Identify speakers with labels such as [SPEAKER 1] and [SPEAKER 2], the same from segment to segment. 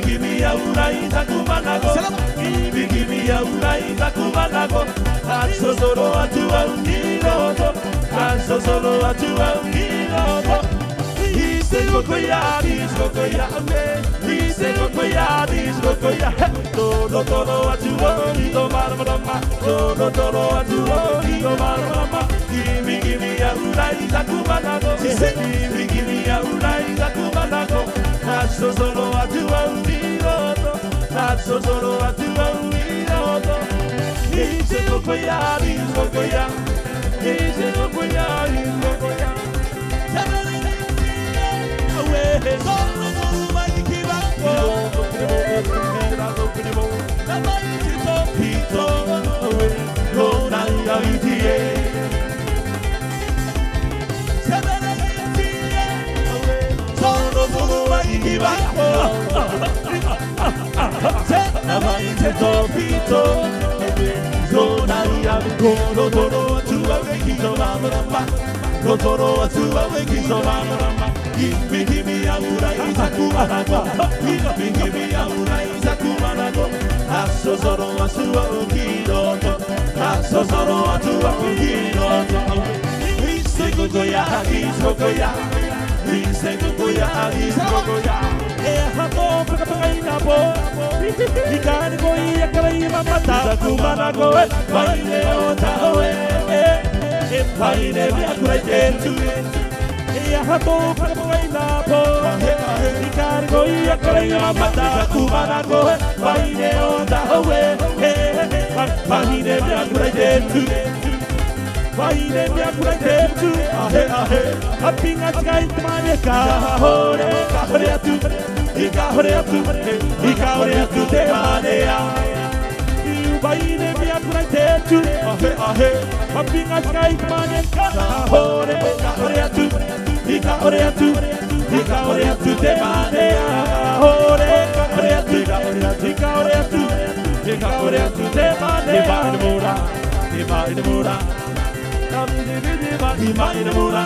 [SPEAKER 1] Give me a urai takumanago. Give me a urai takumanago. Aso solo atua uniroto. Aso solo atua uniroto. Ise gokoya, dis gokoya me. Ise gokoya, dis gokoya. Todo atua unido marama. Todo atua unido marama. Give me a urai takumanago. Give me a urai takumanago. Aso solo atua uniroto. Aso solo atua uniroto. Ise gokoya, dis gokoya. Ise gokoya, dis gokoya. Give me a urai takumanago. Give me a urai takumanago. Aso solo atua uniroto. Aso solo atua uniroto. Ise gokoya, dis gokoya. Ise gokoya, dis gokoya. Hapo pakapaina bo. Ikani koi akalai mamata takumanago. Vaine otawe. Vaine viakurai tentu. Hapo pakapaina bo. Ikani koi akalai mamata takumanago. Vaine otawe. Vaine viakurai tentu. Vaine viakurai tentu. Apinga skai tamane kahore kahore atu. Ikahore atu te manea. Vaine viakurai tentu. Apinga skai tamane kahore kahore atu. Ikahore atu te manea. Kahore atu te manea. Divine mura. Divine mura.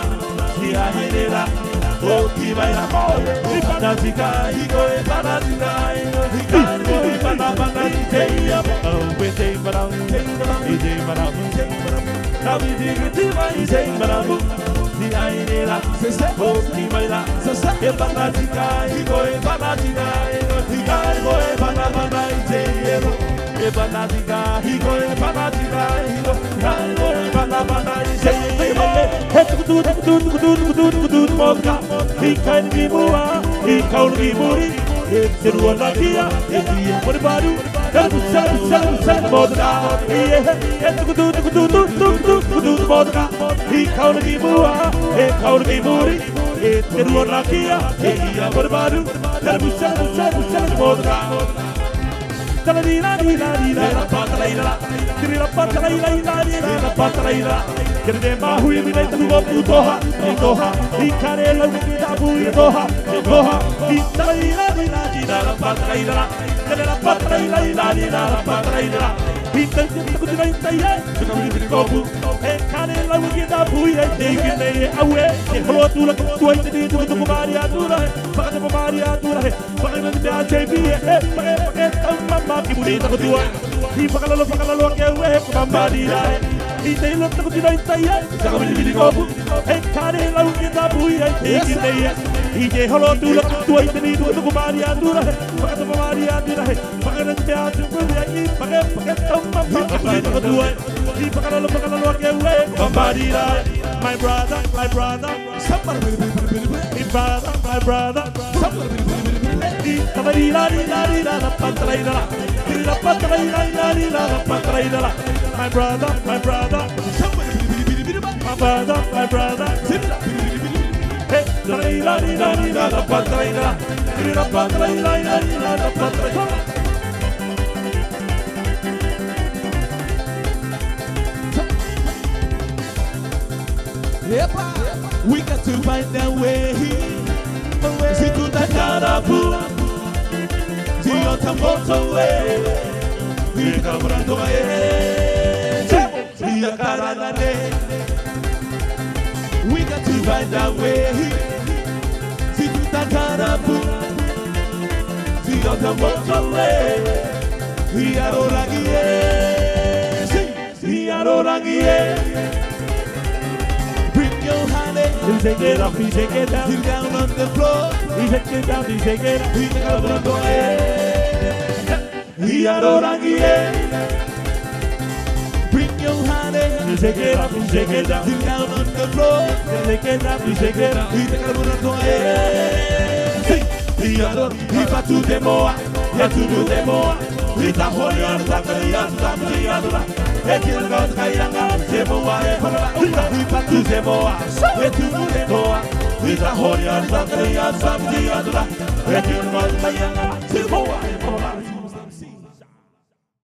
[SPEAKER 1] Hiahirera. Oh, Divine mura. Ipanatika, Iko, Ipanatika, Iko, Ipanatika, Iteia. Oh, Ite Maramu, Ite Maramu, Navidiva, Ite Maramu. Hiahirera. Oh, Divine. Ipanatika, Iko, Ipanatika, Iko, Ipanatika, Iteia. Ipanatika, Iko, Ipanatika, Iko, Ipanatika, Iteia. Moka, he can be more, he can be more. It's the one like here, it's the one about you. That's the Moka, he can be more, he can be more. It's the one like here, it's the one about you. That's the Moka. Kerema hui mina tuwa putoha, itoha, ikarela wikita buitoha, itoha, italaila dina la patraila, kerela patraila dina la patraila. Pinta kutina intaya, tukabili kopu, ikarela wikita buia, tekine awe, ehlo tula kutua itini tukumari atura, pakate kumari atura, pakate ndia chebi, pakate tamma kibulita kutua, ipakalalo kewe kumambadi dai. Ite lo tako tinai tai, sakabili bili kopu. Kare lau kita buia ite nei. Ite holo tu la tu ite ni tu kumari andura. Pakata kumari andura. Pakata tia tu buia i pakai tamma pakata dua. I pakalo kewe kumari dai. My brother, somebody my brother, somebody la patraila. La patraila. My brother, my brother, hey, la patraila. We got to find a way. See to the Karabu, see on the motorway. We come around to my head. We
[SPEAKER 2] find a way. Si tu t'attends pour, si on te montre il y a l'orangier, si a l'orangier. Bring your hand in,
[SPEAKER 1] you shake it up, you shake it down,
[SPEAKER 2] you down on the floor,
[SPEAKER 1] you shake it down, you shake it up,
[SPEAKER 2] you take up on the
[SPEAKER 1] il y a l'orangier.
[SPEAKER 2] Bring your hand in,
[SPEAKER 1] You shake it up, you shake it down,
[SPEAKER 2] you down on the floor,
[SPEAKER 1] you shake it up, you shake it up.
[SPEAKER 2] you take up on the
[SPEAKER 1] Il va tout des mots, il y a tout des mots. Il t'a volé en tant que il y a tout à me dire. Et qu'il va te cailler c'est bon, il va tout des mots, et tout des mots. Il t'a volé en tant que il y a tout à me dire. Et qu'il va te cailler c'est bon.